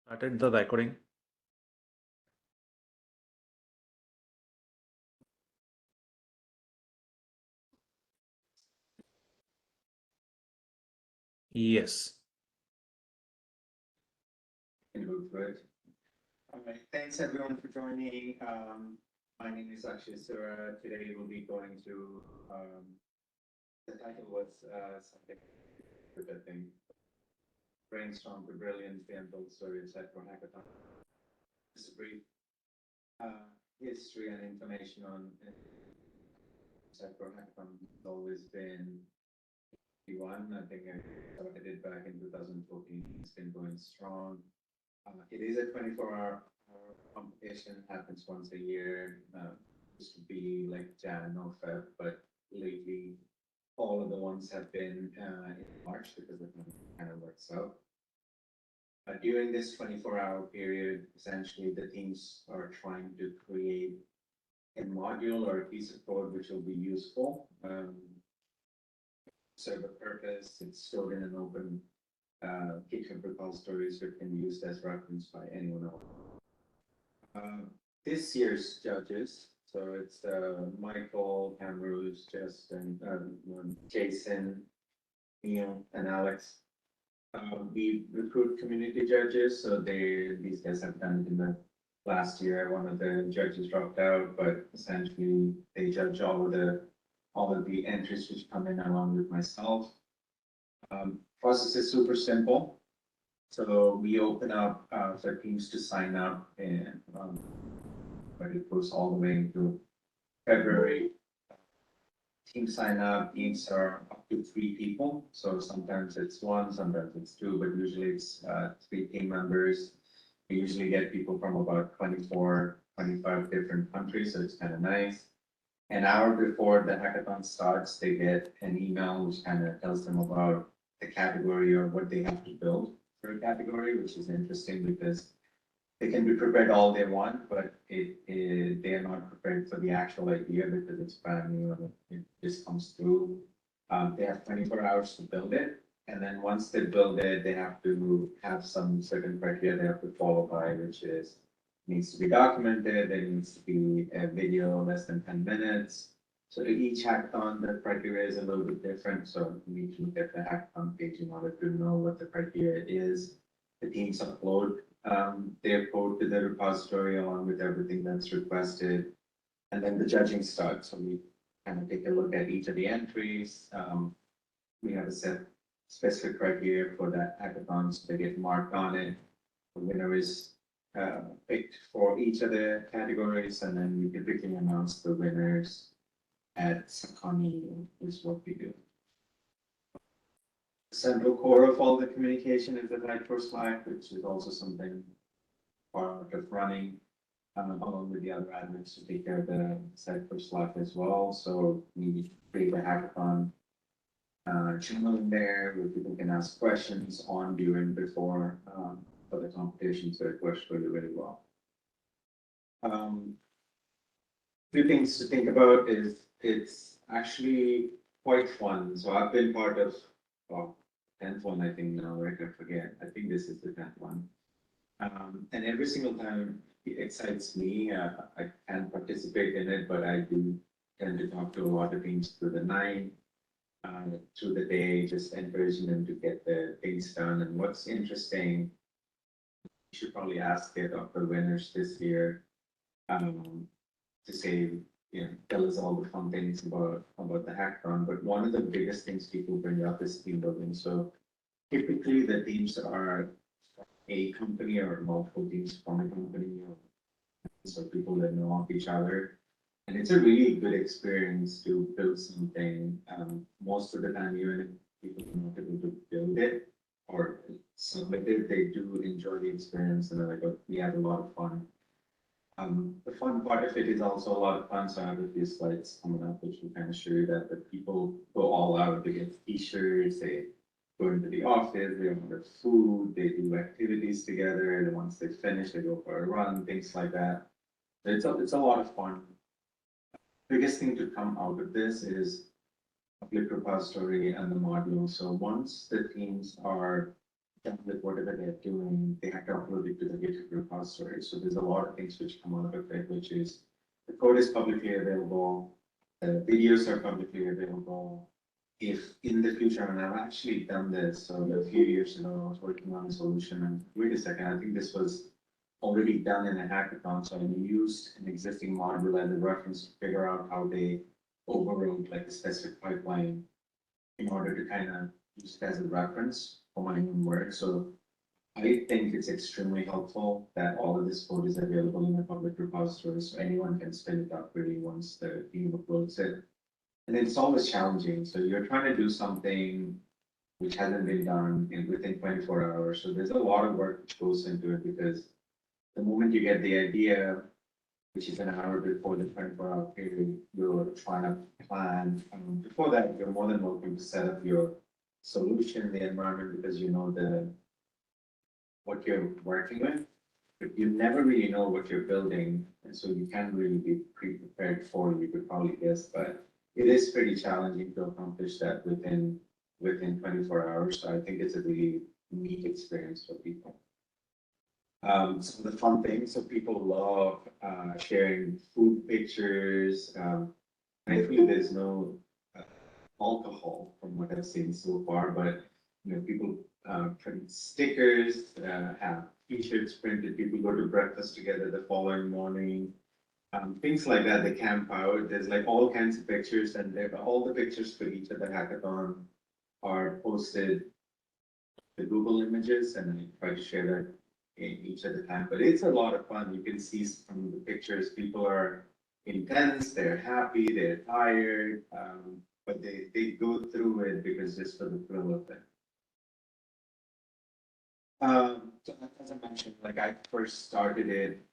Started the recording. Yes. Can go through it. All right, thanks everyone for joining. My name is Akshay Sura. Today we'll be going through the title was something with I think Brainstorm to Brilliance, the Untold story of Sitecore Hackathon. Just a brief history and information on Sitecore Hackathon. It's always been P1. I think I started it back in 2014. It's been going strong. It is a 24-hour competition, happens once a year. Used to be like Jan or Feb, but lately all of the ones have been in March because it kind of works out. During this 24-hour period, essentially the teams are trying to create a module or a piece of code which will be useful, serve a purpose. It's stored in an open GitHub repository, so it can be used as reference by anyone else. This year's judges, so it's Michael, Camrose, Justin, Jason, Neil, and Alex. We recruit community judges, so these guys have done it in the last year. One of the judges dropped out, but essentially they judge all of the entries which come in along with myself. Process is super simple. So we open up for teams to sign up, and but it goes all the way into February. Teams sign up, teams are up to 3 people. So sometimes it's 1, sometimes it's 2, but usually it's 3 team members. We usually get people from about 24, 25 different countries, so it's kind of nice. An hour before the hackathon starts, they get an email which kind of tells them about the category or what they have to build for a category, which is interesting because they can be prepared all they want, but they are not prepared for the actual idea because it's brand new and it just comes through. They have 24 hours to build it. And then once they build it, they have to have some certain criteria they have to follow by, which is needs to be documented, there needs to be a video less than 10 minutes. So each hackathon, the criteria is a little bit different. So you need to look at the hackathon page in order to know what the criteria is. The teams upload their code to the repository along with everything that's requested. And then the judging starts. So we kind of take a look at each of the entries. We have a set specific criteria for that hackathon, so they get marked on it. The winner is picked for each of the categories, and then we typically announce the winners at Sakani is what we do. The central core of all the communication is the Sitecore Slack, which is also something part of running along with the other admins to take care of the Sitecore Slack as well. So we create a hackathon channel in there where people can ask questions on, during, before for the competition, so it works really, really well. Few things to think about is it's actually quite fun. So I've been part of 10th one, I think now, right? I forget. I think this is the 10th one. And every single time it excites me. I can't participate in it, but I do tend to talk to a lot of teams through the night, through the day, just encouraging them to get the things done. And what's interesting, you should probably ask it of the winners this year to say, tell us all the fun things about the hackathon. But one of the biggest things people bring up is team building. So typically the teams are a company or multiple teams from a company, so people that know of each other. And it's a really good experience to build something. Most of the time, even if people are not able to build it or submit it, they do enjoy the experience and they're like, oh, we had a lot of fun. The fun part of it is also a lot of fun. So I have a few slides coming up which will kind of show you that the people go all out. They get t-shirts, they go into the office, they order food, they do activities together. And once they finish, they go for a run, things like that. So it's a lot of fun. Biggest thing to come out of this is public repository and the module. So once the teams are done with whatever they're doing, they have to upload it to the GitHub repository. So there's a lot of things which come out of it, which is the code is publicly available, the videos are publicly available. If in the future, and I've actually done this, so a few years ago, I was working on a solution, and wait a second, I think this was already done in a hackathon. So I used an existing module as a reference to figure out how they overrode like a specific pipeline in order to kind of use it as a reference for my own work. So I think it's extremely helpful that all of this code is available in a public repository, so anyone can spin it up really once the team uploads it. And it's always challenging. So you're trying to do something which hasn't been done within 24 hours. So there's a lot of work which goes into it because the moment you get the idea, which is an hour before the 24-hour period, you're trying to plan. Before that, you're more than welcome to set up your solution, the environment, because you know what you're working with, but you never really know what you're building, and so you can't really be pre-prepared for it. You could probably guess, but it is pretty challenging to accomplish that within 24 hours. So I think it's a really neat experience for people. Some of the fun things, so people love sharing food pictures. Thankfully, there's no uh, alcohol from what I've seen so far, but people print stickers, have T-shirts printed. People go to breakfast together the following morning. Things like that. They camp out. There's like all kinds of pictures, and all the pictures for each of the hackathon are posted the Google images, and I try to share that in each at a time. But it's a lot of fun. You can see from the pictures, people are intense, they're happy, they're tired, but they go through it because just for the thrill of it. So as I mentioned, like I first started it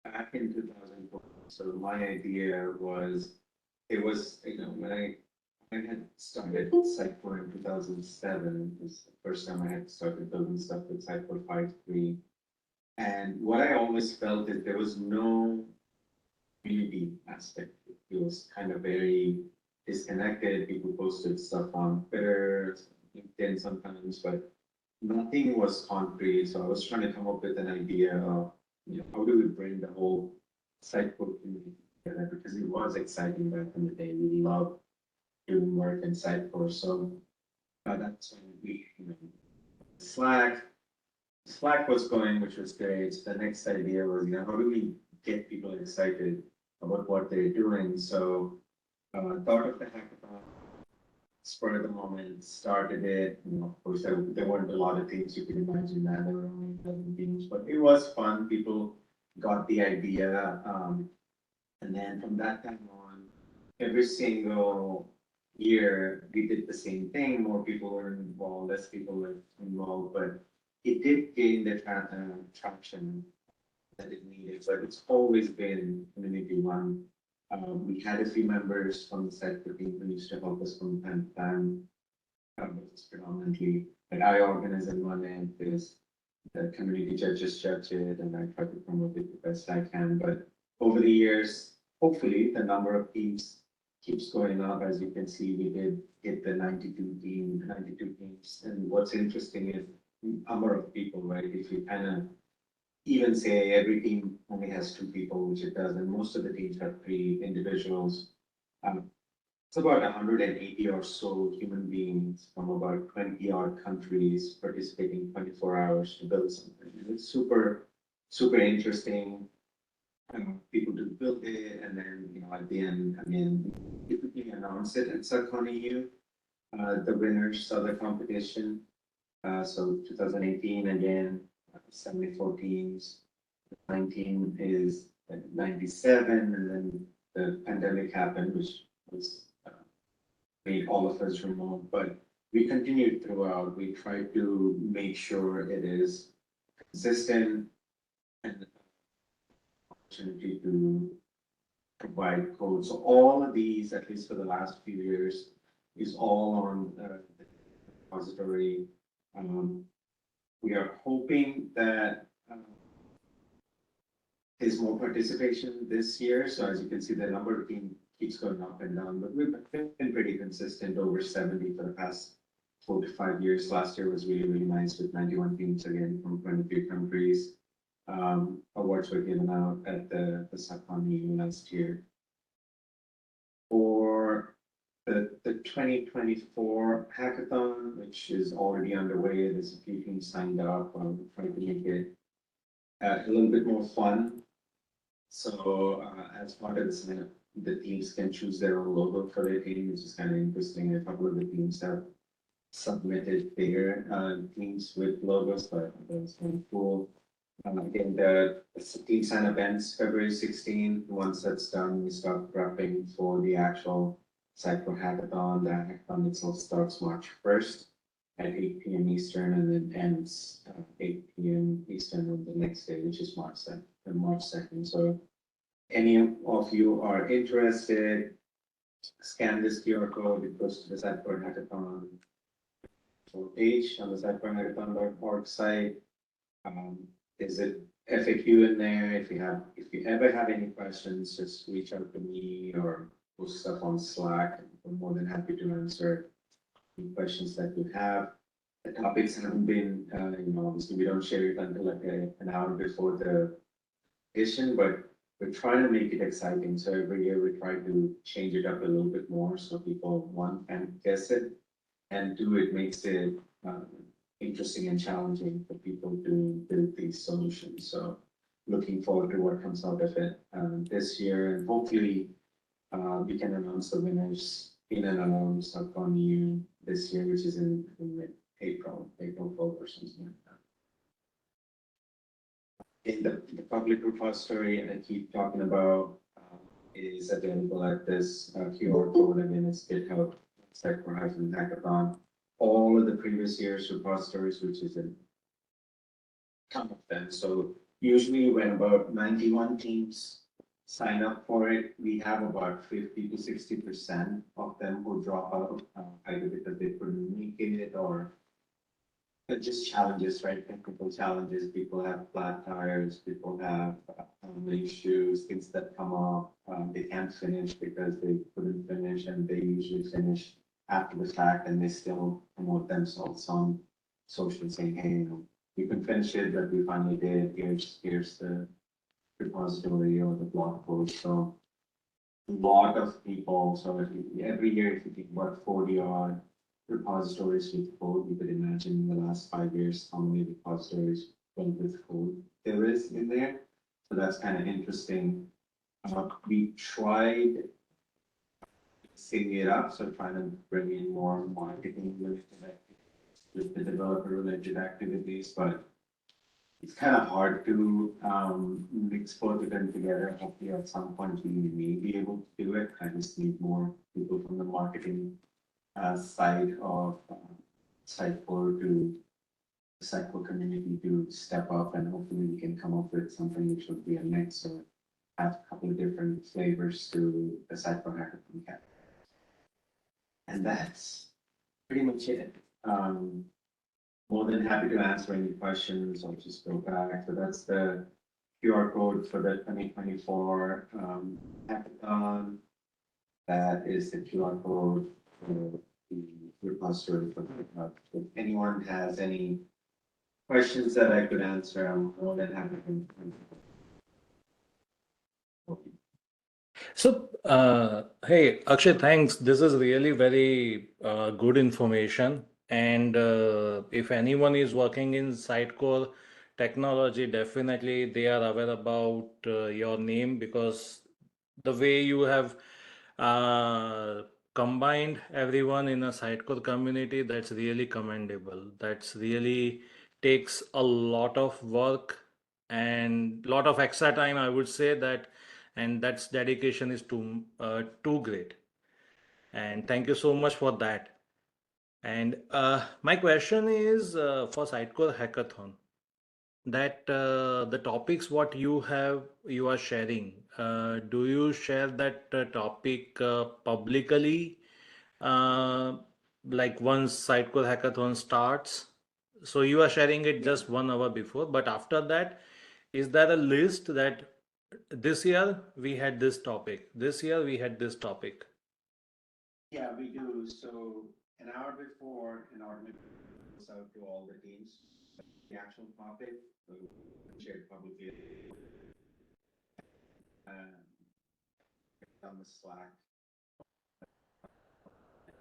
back in 2004. So my idea was, it was, when I had started Sitecore in 2007, it was the first time I had started building stuff with Sitecore 5.3. And what I always felt is there was no community aspect. It was kind of very disconnected. People posted stuff on Twitter, LinkedIn sometimes, but nothing was concrete. So I was trying to come up with an idea of, how do we bring the whole Sitecore community together? Because it was exciting back in the day. We loved doing work in Sitecore. So that's when Slack. Slack was going, which was great. The next idea was, how do we get people excited about what they're doing? So thought of the hackathon, spur of the moment, started it. Of course, there weren't a lot of things you could imagine that there were only 11 teams, but it was fun. People got the idea. And then from that time on, every single year we did the same thing. More people were involved, less people were involved, but it did gain the traction that it needed. But it's always been community run. We had a few members from the site team who used to help us from time to time. But it's predominantly like I organize and run it. There's the community judges judge it, and I try to promote it the best I can. But over the years, hopefully, the number of teams keeps going up. As you can see, we did hit the 92 teams. And what's interesting is number of people, right? If you kind of even say every team only has 2 people, which it does, and most of the teams have 3 individuals. Um, it's about 180 or so human beings from about 20 odd countries participating 24 hours to build something. And it's super, super interesting. People to build it, and then at the end, again, typically announce it at Sakoni. The winners of the competition. So 2018 again, 74 teams. 19 is 97, and then the pandemic happened, which was made all of us remote. But we continued throughout. We tried to make sure it is consistent and opportunity to provide code. So all of these, at least for the last few years, is all on the repository. We are hoping that there's more participation this year. So as you can see, the number of teams keeps going up and down, but we've been pretty consistent over 70 for the past 4 to 5 years. Last year was really, really nice with 91 teams again from 23 countries. Awards were given out at the Sitecore last year. For the 2024 hackathon, which is already underway, there's a few teams signed up. I'm trying to make it a little bit more fun. So as part of the sign up, the teams can choose their own logo for their team, which is kind of interesting. A couple of the teams have submitted their teams with logos, but that's kind of cool. Again, the team sign up ends February 16th. Once that's done, we start prepping for the actual Sitecore Hackathon. The hackathon itself starts March 1st at 8 p.m. Eastern and then ends 8 p.m. Eastern on the next day, which is March 2nd. So any of you are interested, scan this QR code, it goes to the Sitecore Hackathon page on the sitecorehackathon.org site. There's a FAQ in there. If you ever have any questions, just reach out to me or post stuff on Slack. I'm more than happy to answer any questions that you have. The topics haven't been, obviously we don't share it until like an hour before the edition, but we're trying to make it exciting. So every year we try to change it up a little bit more so people, one, can guess it, and two, it makes it interesting and challenging for people to build these solutions. So looking forward to what comes out of it this year, and hopefully we can announce the winners in and around Sitecore EU this year, which is in April 12th or something like that. In the public repository I keep talking about is available at this QR code. Again, it's GitHub Sitecore-Hackathon. All of the previous year's repositories, which is a ton of them. So usually when about 91 teams sign up for it, we have about 50 to 60% of them who drop out, either because they couldn't make it or just challenges, right? Technical challenges. People have flat tires, people have issues, things that come up. They can't finish because they couldn't finish, and they usually finish after the fact, and they still promote themselves on social, saying, "Hey, you can finish it, but we finally did. Here's the repository or the blog post." So a lot of people. So every year, if you think about 40 odd repositories with code, you could imagine in the last 5 years how many repositories filled with code there is in there. So that's kind of interesting. We tried syncing it up, so trying to bring in more marketing related activities with the developer related activities, but it's kind of hard to mix both of them together. Hopefully at some point we may be able to do it. I just need more people from the marketing side of Sitecore to the Sitecore community to step up, and hopefully we can come up with something which would be a mix or have a couple of different flavors to the Sitecore Hackathon Camp. And that's pretty much it. More than happy to answer any questions. I'll just go back. So that's the QR code for the 2024 hackathon. That is the QR code for the repository for the hackathon. If anyone has any questions that I could answer, I'm more than happy to. So, hey, Akshay, thanks. This is really very good information. And if anyone is working in Sitecore technology, definitely they are aware about your name, because the way you have uh, combined everyone in a Sitecore community, that's really commendable. That's really takes a lot of work and lot of extra time, I would say that, and that's dedication is too great. And thank you so much for that. And my question is for Sitecore Hackathon, that the topics what you are sharing, do you share that topic publicly, uh, like once Sitecore Hackathon starts? So you are sharing it just 1 hour before, but after that, is there a list that this year we had this topic, this year we had this topic? Yeah, we do. So an hour before, an automated goes out to all the teams. The actual topic will be shared publicly on the Slack,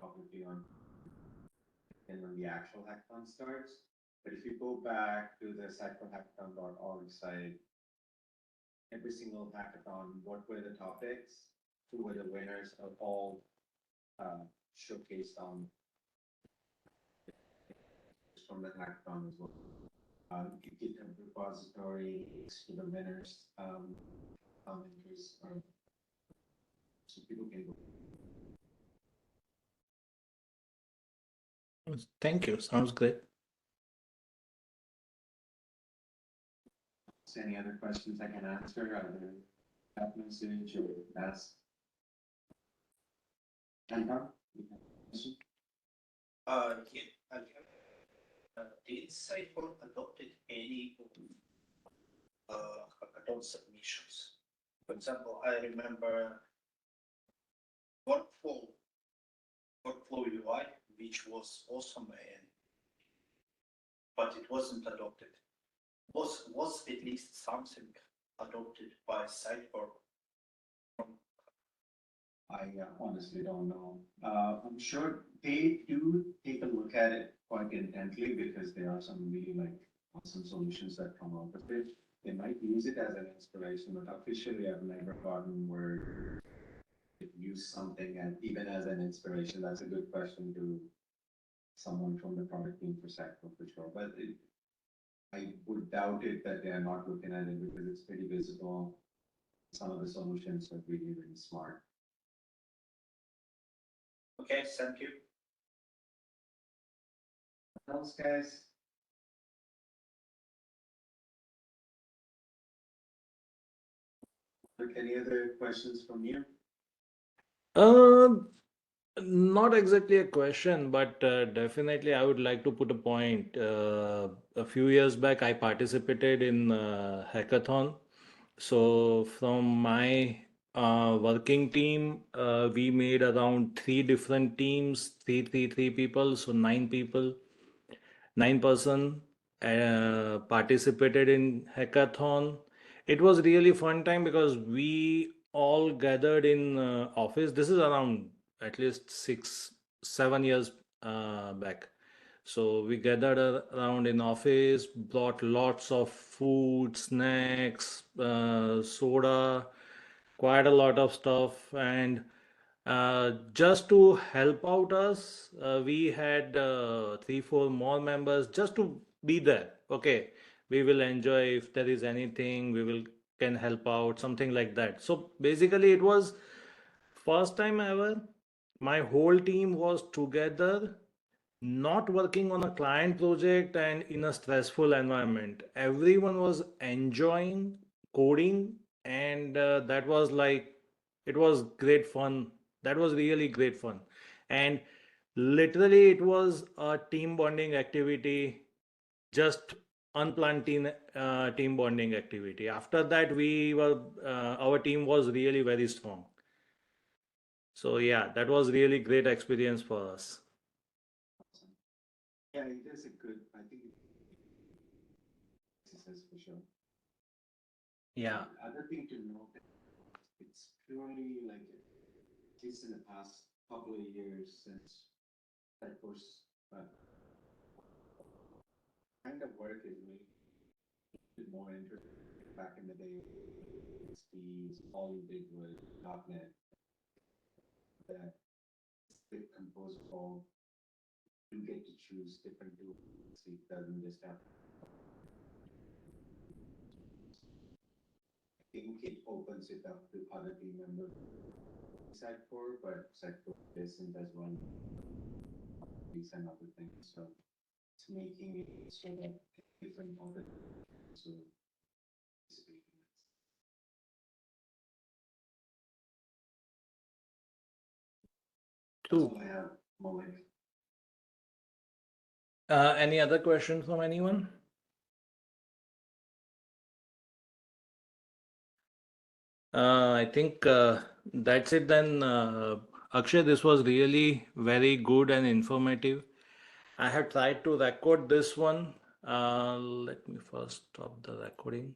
publicly on, and when the actual hackathon starts. But if you go back to the sitecorehackathon.org site, every single hackathon, what were the topics, who were the winners of all showcased on from the hackathon as well. GitHub repository to the winners, commenters, so people can go. Thank you. Sounds great. Any other questions I can answer, either chat message or ask? Anton, you have a question? Yeah, did Sitecore adopted any hackathon submissions? For example, I remember workflow UI, which was awesome, but it wasn't adopted. Was at least something adopted by Sitecore? I honestly don't know. I'm sure they do take a look at it quite intently because there are some really like awesome solutions that come out of it. They might use it as an inspiration, but officially I've never gotten where it use something and even as an inspiration. That's a good question to someone from the product team for Sitecore for sure. But I would doubt it that they are not looking at it because it's pretty visible. Some of the solutions are really, really smart. Okay, thank you. What else, guys? Any other questions from you? Not exactly a question, but definitely I would like to put a point. A few years back, I participated in hackathon. So from my working team, we made around three different teams, three people, so 9 people, 9 person participated in hackathon. It was really fun time because we all gathered in office. This is around at least 6 7 years back. So we gathered around in office, brought lots of food, snacks, soda, quite a lot of stuff, and just to help out us, we had 3 4 more members just to be there. Okay, we will enjoy. If there is anything, we will can help out, something like that. So basically it was first time ever my whole team was together, not working on a client project and in a stressful environment. Everyone was enjoying coding, and that was like, it was great fun. That was really great fun. And literally, it was a team bonding activity, just unplanned team bonding activity. After that, our team was really very strong. So, yeah, that was really great experience for us. Awesome. Yeah, it is a good, I think exercise for sure. Yeah. Other thing to note, it's purely like, at least in the past couple of years since that course, kind of work is really a bit more interesting. Back in the day, it's all you did was .NET, that big compose call. You get to choose different tools. It doesn't just have. I think it opens it up to other team members. Sitecore, but Sitecore isn't as well. These and other things, so it's making it so that different other so True. all I have, Malik. Any other questions from anyone? I think that's it then. Akshay, this was really very good and informative. I have tried to record this one. Let me first stop the recording.